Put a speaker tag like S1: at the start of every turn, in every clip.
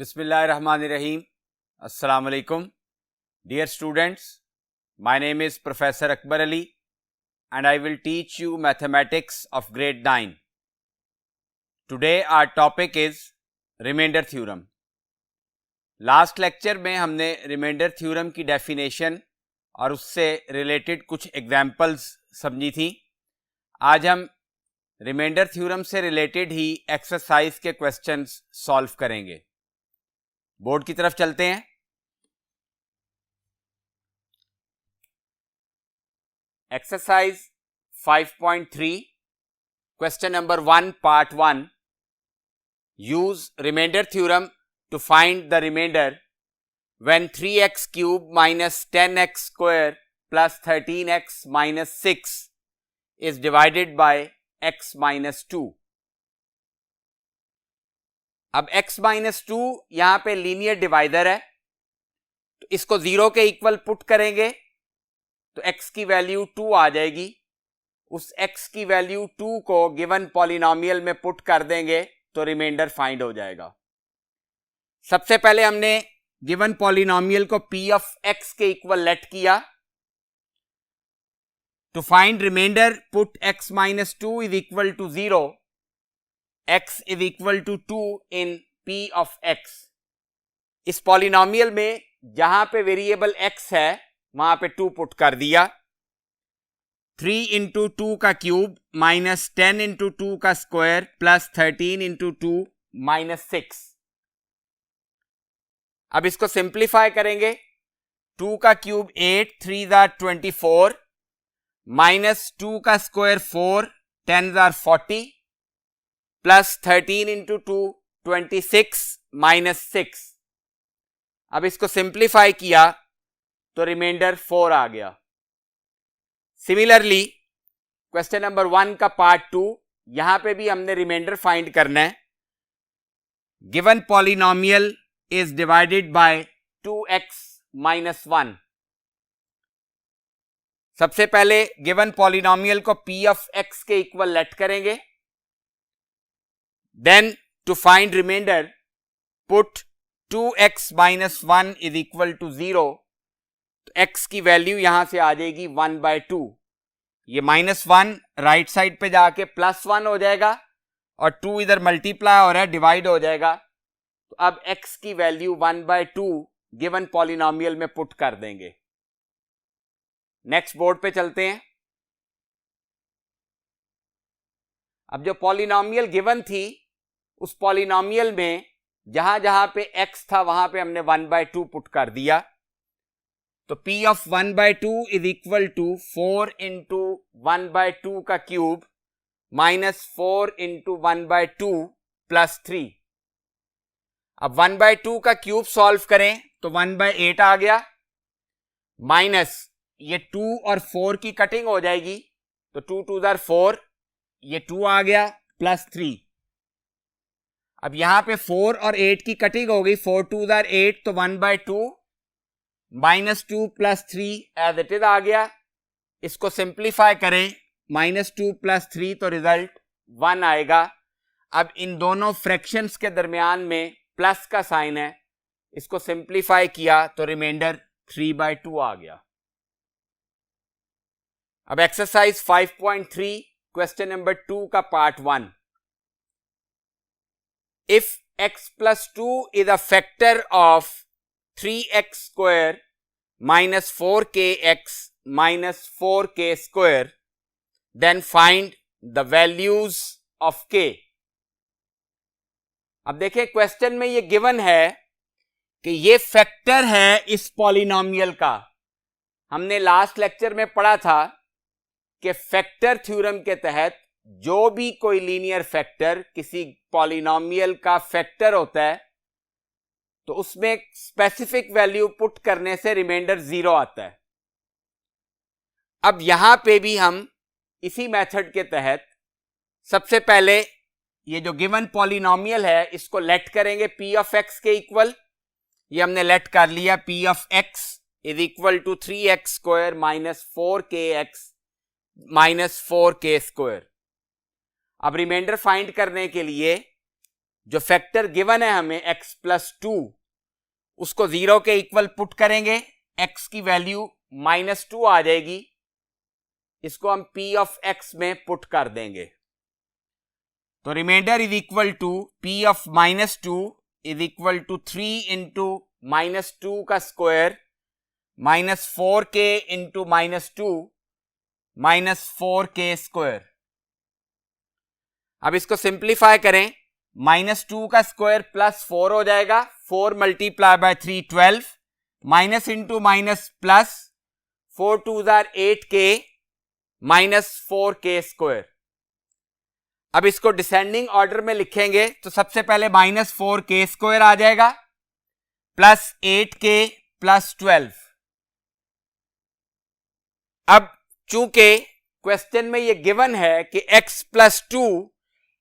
S1: Bismillahirrahmanirrahim. Assalamu alaikum. Dear students, my name is Professor Akbar Ali and I will teach you mathematics of grade 9. Today our topic is remainder theorem. Last lecture में हमने remainder theorem की definition और उससे related कुछ examples समझी थी. आज हम रिमाइंडर थ्योरम से रिलेटेड ही एक्सरसाइज के क्वेश्चंस सॉल्व करेंगे. बोर्ड की तरफ चलते हैं. Exercise 5.3 question number 1 part 1. Use remainder theorem to find the remainder when 3x cube minus 10x square plus 13x minus 6 is divided by x minus 2. अब x minus 2 यहां पे linear divider है, तो इसको 0 के इक्वल पुट करेंगे तो x की वैल्यू 2 आ जाएगी. उस x की वैल्यू 2 को गिवन पॉलिनोमियल में पुट कर देंगे तो रिमाइंडर फाइंड हो जाएगा. सबसे पहले हमने गिवन पॉलिनोमियल को p ऑफ x के इक्वल लेट किया. To find remainder put x minus 2 is equal to 0, x is equal to 2 in p of x. इस पॉलिनोमियल में जहां पे वेरिएबल x है वहां पे 2 पुट कर दिया. 3 इंटू 2 का क्यूब माइनस 10 इंटू 2 का स्क्वायर प्लस 13 इंटू 2 माइनस 6. अब इसको सिंप्लीफाई करेंगे. 2 का क्यूब 8, 3 जार 24, माइनस 2 का square 4, 10 jar 40, plus 13 into 2 26 minus 6. अब इसको सिंप्लीफाई किया तो रिमाइंडर 4 आ गया. सिमिलरली क्वेश्चन नंबर 1 का पार्ट 2, यहां पे भी हमने रिमाइंडर फाइंड करना है. Given polynomial is divided by 2x minus 1. सबसे पहले गिवन पॉलिनोमियल को p of x के इक्वल लेट करेंगे. Then to find remainder put 2x minus 1 is equal to 0. तो x की वैल्यू यहां से आ जाएगी 1/2. ये -1 राइट साइड पे जाके +1 हो जाएगा और 2 इधर मल्टीप्लाई हो रहा है, डिवाइड हो जाएगा. तो अब x की वैल्यू 1/2 गिवन पॉलिनोमियल में पुट कर देंगे. नेक्स्ट बोर्ड पे चलते हैं. अब जो पॉलिनोमियल गिवन थी उस पॉलिनोमियल में जहां जहां पे x था वहां पे हमने 1/2 पुट कर दिया. तो p of 1/2 is equal to 4 into 1/2 का क्यूब माइनस 4 इंटू 1/2 प्लस 3. अब 1/2 का क्यूब सॉल्व करें तो 1/8 आ गया, माइनस ये 2 और 4 की कटिंग हो जाएगी तो 2 2 जार 4, ये 2 आ गया प्लस 3. अब यहां पे 4 और 8 की कटिंग हो गई, 4 2 जार 8 तो 1/2 minus 2 plus 3 as it is आ गया. इसको सिंप्लीफाई करें, माइनस 2 प्लस 3 तो रिजल्ट 1 आएगा. अब इन दोनों फ्रैक्शंस के दरमियान में प्लस का साइन है, इसको सिंप्लीफाई किया तो रिमाइंडर 3/2 आ गया. अब एक्सरसाइज 5.3 क्वेश्चन नंबर 2 का part 1. If x plus 2 is a factor of 3x square minus 4kx minus 4k square, then find the values of k. अब देखिए क्वेश्चन में ये गिवन है कि ये फैक्टर है इस पॉलिनोमियल का. हमने लास्ट लेक्चर में पढ़ा था कि फैक्टर थ्योरम के तहत जो भी कोई लीनियर फैक्टर किसी पॉलिनोमियल का फैक्टर होता है तो उसमें स्पेसिफिक वैल्यू पुट करने से रिमाइंडर 0 आता है. अब यहां पे भी हम इसी मेथड के तहत सबसे पहले ये जो गिवन पॉलिनोमियल है इसको लेट करेंगे p ऑफ x के इक्वल. ये हमने लेट कर लिया. p of x is equal to 3x square minus 4kx minus 4k square. अब रिमाइंडर फाइंड करने के लिए जो फैक्टर गिवन है हमें x प्लस 2, उसको 0 के इक्वल पुट करेंगे, x की वैल्यू -2 आ जाएगी, इसको हम p ऑफ x में पुट कर देंगे। तो remainder is equal to p of -2 is equal to 3 into -2 का square -4k into -2 -4k square. अब इसको सिंप्लीफाई करें, -2 का स्क्वायर +4 हो जाएगा, 4 multiply by 3 12, minus into minus plus, 4 2s are 8k -4k square. अब इसको डिसेंडिंग ऑर्डर में लिखेंगे तो सबसे पहले -4k स्क्वायर आ जाएगा प्लस 8k प्लस 12। अब चूंकि क्वेश्चन में ये गिवन है कि x प्लस 2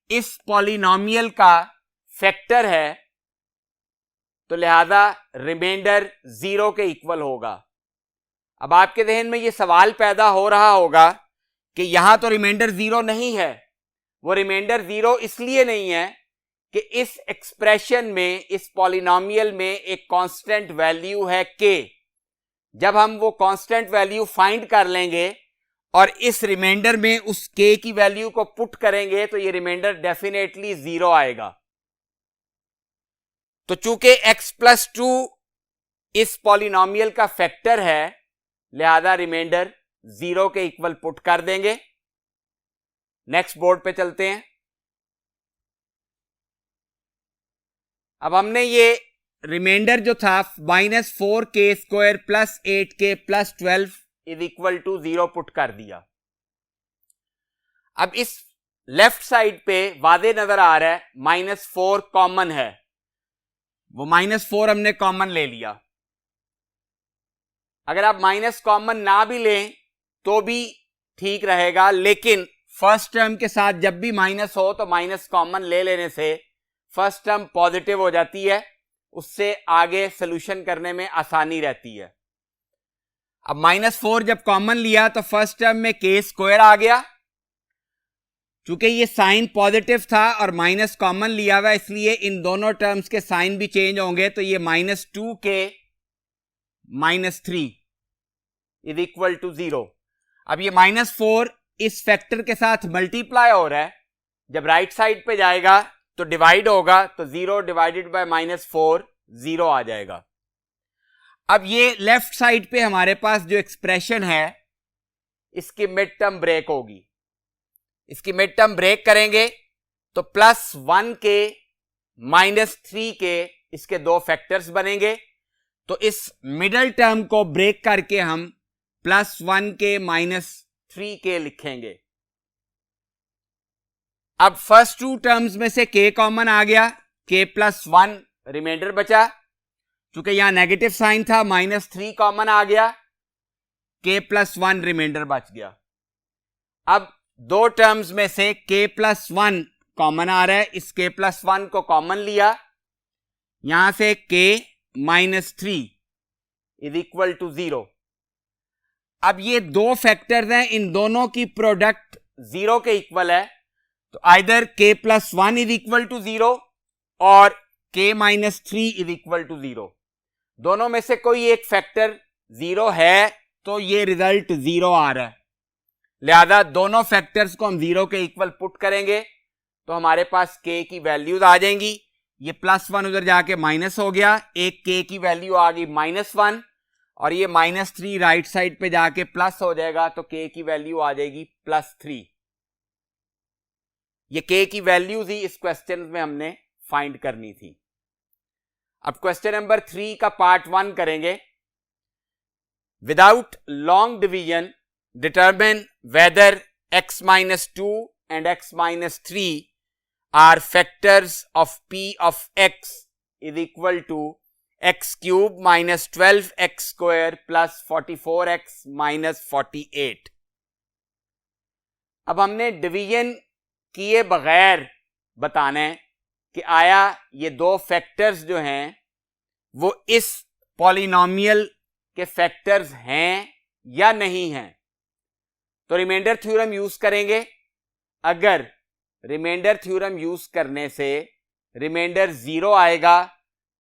S1: इस पॉलिनोमियल का फैक्टर है, तो लिहाजा रिमाइंडर 0 के इक्वल होगा। अब आपके जहन में ये सवाल पैदा हो रहा होगा कि यहां तो रिमाइंडर 0 नहीं है। वो रिमाइंडर 0 इसलिए नहीं है कि इस एक्सप्रेशन में, इस पॉलिनोमियल में एक कांस्टेंट वैल्यू है k। जब हम वो कांस्टेंट वैल्यू फाइंड कर लेंगे और इस रिमाइंडर में उस k की वैल्यू को पुट करेंगे तो ये रिमाइंडर डेफिनेटली 0 आएगा। तो चूंकि x प्लस 2 इस पॉलिनोमियल का फैक्टर है, लिहाजा रिमाइंडर 0 के इक्वल पुट कर देंगे। नेक्स्ट बोर्ड पे चलते हैं। अब हमने ये रिमाइंडर जो था -4k square plus 8k plus 12 is equal to 0 put कर दिया। अब इस लेफ्ट साइड पे वादे नजर आ रहा है -4 कॉमन है, वो -4 हमने कॉमन ले लिया। अगर आप माइनस कॉमन ना भी लें तो भी ठीक रहेगा, लेकिन फर्स्ट टर्म के साथ जब भी माइनस हो तो माइनस कॉमन ले लेने से फर्स्ट टर्म पॉजिटिव हो जाती है, उससे आगे सोल्यूशन करने में आसानी रहती है। अब -4 जब कॉमन लिया तो फर्स्ट टर्म में k स्क्वायर आ गया। चूंकि ये साइन पॉजिटिव था और माइनस कॉमन लिया हुआ, इसलिए इन दोनों टर्म्स के साइन भी चेंज होंगे, तो ये -2k -3 इज इक्वल टू 0। अब ये -4 इस फैक्टर के साथ मल्टीप्लाई हो रहा है, जब राइट साइड पे जाएगा तो डिवाइड होगा, तो 0 डिवाइडेड बाय -4 0 आ जाएगा। अब ये लेफ्ट साइड पे हमारे पास जो एक्सप्रेशन है इसकी मिड टर्म ब्रेक होगी। इसकी मिड टर्म ब्रेक करेंगे तो +1k -3k इसके दो फैक्टर्स बनेंगे, तो इस मिडल टर्म को ब्रेक करके हम +1k -3k लिखेंगे। अब फर्स्ट टू टर्म्स में से k कॉमन आ गया, k +1 रिमाइंडर बचा। चूंकि यहां नेगेटिव साइन था, -3 कॉमन आ गया, k +1 रिमाइंडर बच गया। अब दो टर्म्स में से k +1 कॉमन आ रहा है, इस k +1 को कॉमन लिया, यहां से k -3 इज इक्वल टू 0। अब ये दो फैक्टर्स हैं, इन दोनों की प्रोडक्ट 0 के इक्वल है, तो either k +1 is equal to 0 और k -3 इज इक्वल टू 0। दोनों में से कोई एक फैक्टर 0 है तो ये रिजल्ट 0 आ रहा है, लिहाजा दोनों फैक्टर्स को हम 0 के इक्वल पुट करेंगे तो हमारे पास k की वैल्यूज आ जाएंगी। ये +1 उधर जाके माइनस हो गया, एक k की वैल्यू आ गई -1, और ये -3 राइट साइड पे जाके प्लस हो जाएगा, तो k की वैल्यू आ जाएगी +3। ये k की वैल्यूज ही इस क्वेश्चन में हमने फाइंड करनी थी। अब क्वेश्चन नंबर 3 का पार्ट 1 करेंगे। Without long division determine whether x -2 and x -3 are factors of p of x is equal to x cube -12x square plus 44x -48। अब हमने डिवीजन किए बगैर बताना है कि आया ये दो फैक्टर्स जो हैं वो इस पॉलिनोमियल के फैक्टर्स हैं या नहीं हैं। तो रिमाइंडर थ्योरम यूज करेंगे। अगर रिमाइंडर थ्योरम यूज करने से रिमाइंडर 0 आएगा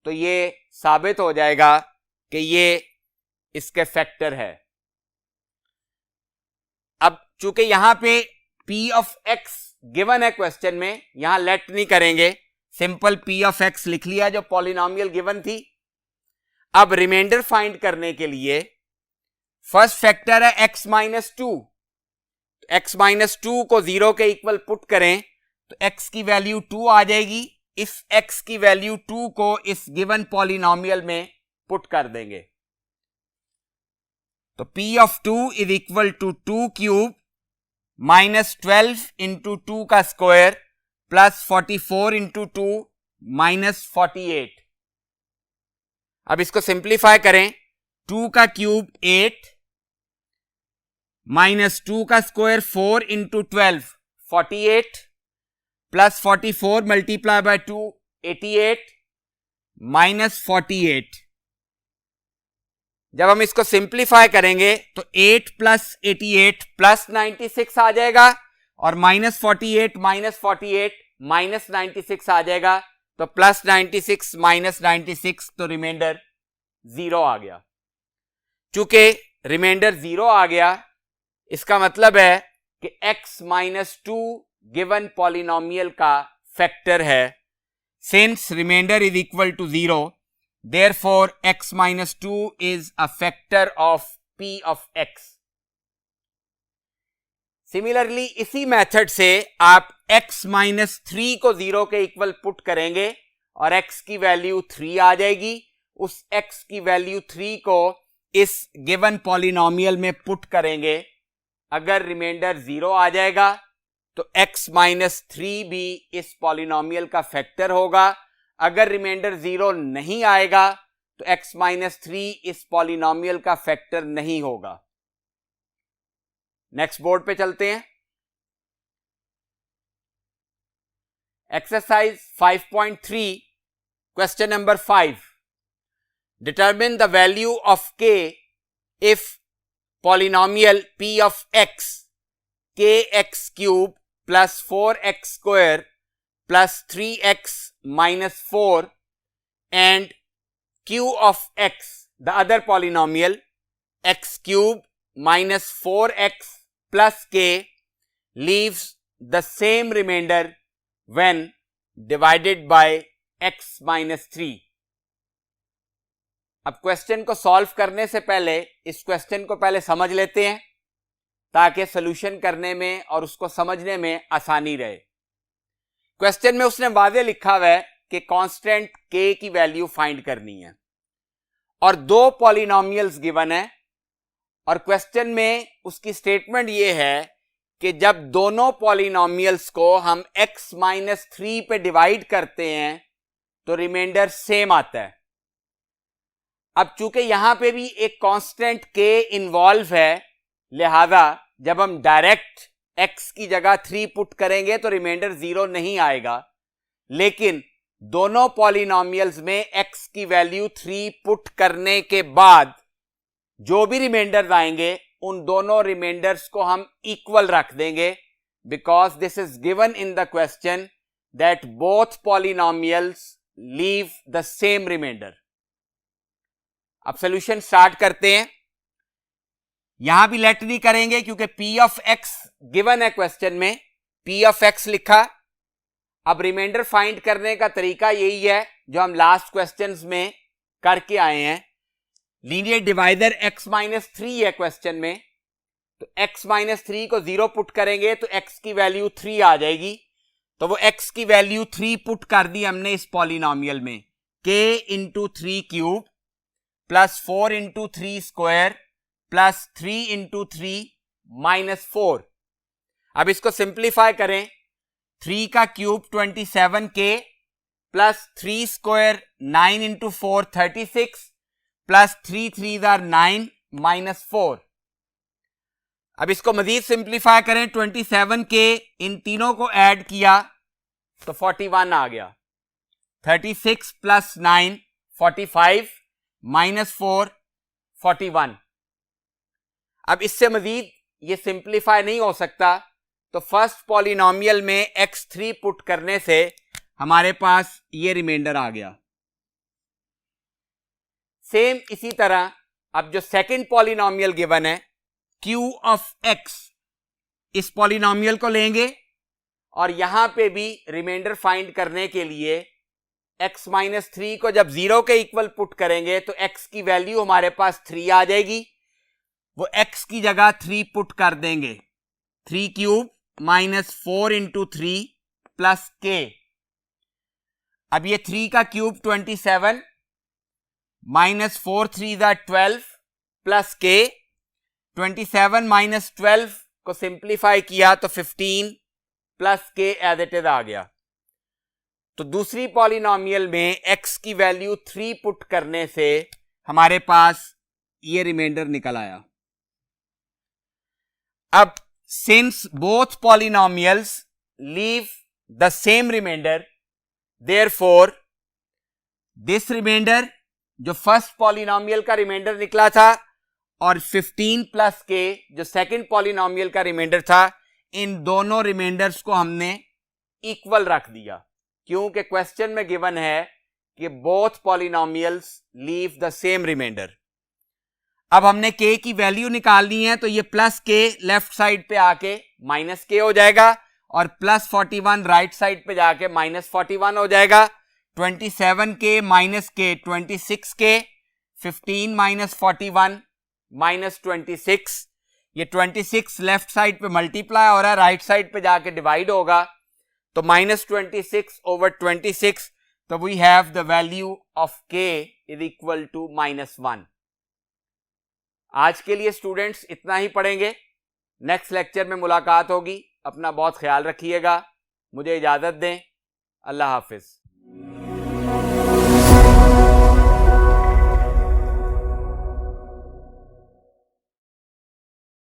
S1: तो ये साबित हो जाएगा कि ये इसके फैक्टर है। अब चूंकि यहां पे P ऑफ X गिवन है क्वेश्चन में, यहां लेट नहीं करेंगे, सिंपल P ऑफ X लिख लिया जो पॉलिनोमियल गिवन थी। अब रिमाइंडर फाइंड करने के लिए फर्स्ट फैक्टर है x माइनस 2, x माइनस 2 को 0 के इक्वल पुट करें तो x की वैल्यू 2 आ जाएगी। इस x की वैल्यू 2 को इस गिवन पॉलिनोमियल में पुट कर देंगे तो P of 2 is equal to 2 cube minus 12 into 2 का स्क्वायर प्लस 44 इंटू 2 माइनस 48। अब इसको सिंप्लीफाई करें, 2 का क्यूब 8 माइनस 2 का square 4 into 12 48 plus 44 multiply by 2 88 minus 48। जब हम इसको सिंप्लीफाई करेंगे तो 8 प्लस 88 प्लस 96 आ जाएगा और माइनस 48 माइनस 48 माइनस 96 आ जाएगा तो प्लस 96 माइनस 96 तो रिमाइंडर 0 आ गया। चूंकि रिमाइंडर 0 आ गया इसका मतलब है कि x माइनस 2 गिवन पॉलिनोमियल का फैक्टर है। Since remainder is equal to 0 therefore x minus 2 is a factor of P of x। Similarly इसी मेथड से आप x माइनस 3 को 0 के इक्वल पुट करेंगे और x की वैल्यू 3 आ जाएगी। उस x की वैल्यू 3 को इस गिवन पॉलिनोमियल में पुट करेंगे, अगर रिमाइंडर 0 आ जाएगा तो x माइनस 3 भी इस पॉलिनोमियल का फैक्टर होगा। अगर रिमाइंडर 0 नहीं आएगा तो x माइनस 3 इस पॉलिनोमियल का फैक्टर नहीं होगा। नेक्स्ट बोर्ड पे चलते हैं। Exercise 5.3 question number 5, determine the value of k if polynomial p of x kx cube plus 4x square plus 3x minus 4 and q of x, the other polynomial, x cube minus 4x plus k leaves the same remainder when divided by x minus 3। अब question को solve करने से पहले इस question को पहले समझ लेते हैं ताकि सॉल्यूशन करने में और उसको समझने में आसानी रहे। क्वेश्चन में उसने वाज़े लिखा हुआ है कि कांस्टेंट k की वैल्यू फाइंड करनी है और दो पॉलिनोमियल्स गिवन है और क्वेश्चन में उसकी स्टेटमेंट ये है कि जब दोनों पॉलिनोमियल्स को हम x माइनस 3 पे डिवाइड करते हैं तो रिमाइंडर सेम आता है। अब चूंकि यहां पे भी एक कांस्टेंट k इन्वॉल्व है, लिहाजा जब हम डायरेक्ट x की जगह 3 पुट करेंगे तो रिमाइंडर 0 नहीं आएगा, लेकिन दोनों पॉलिनोमियल्स में x की वैल्यू 3 पुट करने के बाद जो भी रिमाइंडर्स आएंगे उन दोनों रिमाइंडर्स को हम इक्वल रख देंगे, because this is given in the question that both polynomials leave the same remainder. अब सॉल्यूशन स्टार्ट करते हैं। यहां भी लेट नहीं करेंगे क्योंकि p ऑफ x गिवन है क्वेश्चन में, p ऑफ x लिखा। अब रिमाइंडर फाइंड करने का तरीका यही है जो हम लास्ट क्वेश्चंस में करके आए हैं। लीनियर डिवाइडर x माइनस 3 है क्वेश्चन में, तो x माइनस 3 को 0 पुट करेंगे तो x की वैल्यू 3 आ जाएगी। तो वो x की वैल्यू 3 पुट कर दी हमने इस पॉलिनोमियल में, k into 3 cube plus 4 into 3 square plus 3 into 3 minus 4। अब इसको सिंप्लीफाई करें, 3 का cube 27k plus 3 square 9 into 4 36 plus 3 3 are 9 minus 4। अब इसको मजीद सिंप्लीफाई करें, 27k इन तीनों को ऐड किया तो 41 आ गया। 36 प्लस 9 45 माइनस 4 41। अब इससे मजीद ये सिंप्लीफाई नहीं हो सकता, तो फर्स्ट पॉलिनोमियल में x3 पुट करने से हमारे पास ये रिमाइंडर आ गया। सेम इसी तरह अब जो सेकंड पॉलिनोमियल गिवन है q ऑफ x, इस पॉलिनोमियल को लेंगे और यहां पे भी रिमाइंडर फाइंड करने के लिए x माइनस 3 को जब 0 के इक्वल पुट करेंगे तो x की वैल्यू हमारे पास 3 आ जाएगी। वो x की जगह 3 पुट कर देंगे, 3 cube minus 4 into 3 plus k। अब ये 3 का क्यूब 27 माइनस 4 3 दा 12 प्लस k। 27 माइनस 12 को सिंप्लीफाई किया तो 15 plus k as it is आ गया। तो दूसरी पॉलिनोमियल में x की वैल्यू 3 पुट करने से हमारे पास ये रिमाइंडर निकल आया। अब since both polynomials leave the same remainder, therefore this remainder जो फर्स्ट पॉलिनोमियल का रिमाइंडर निकला था और 15 प्लस के जो सेकंड पॉलिनोमियल का रिमाइंडर था, इन दोनों रिमाइंडर्स को हमने इक्वल रख दिया, क्योंकि क्वेश्चन में गिवन है कि both polynomials leave the same remainder. अब हमने k की वैल्यू निकालनी है, तो ये प्लस k लेफ्ट साइड पे आके माइनस k हो जाएगा और प्लस 41 राइट साइड पे जाके माइनस 41 हो जाएगा। 27k minus k 26k, 15 minus 41 minus 26, ये 26 लेफ्ट साइड पे मल्टीप्लाई हो रहा है, राइट साइड पे जाके डिवाइड होगा तो माइनस 26 ओवर 26, तो we have the value of k is equal to -1। आज के लिए स्टूडेंट्स इतना ही पढ़ेंगे, नेक्स्ट लेक्चर में मुलाकात होगी। अपना बहुत ख्याल रखिएगा, मुझे इजाजत दें, अल्लाह हाफिज।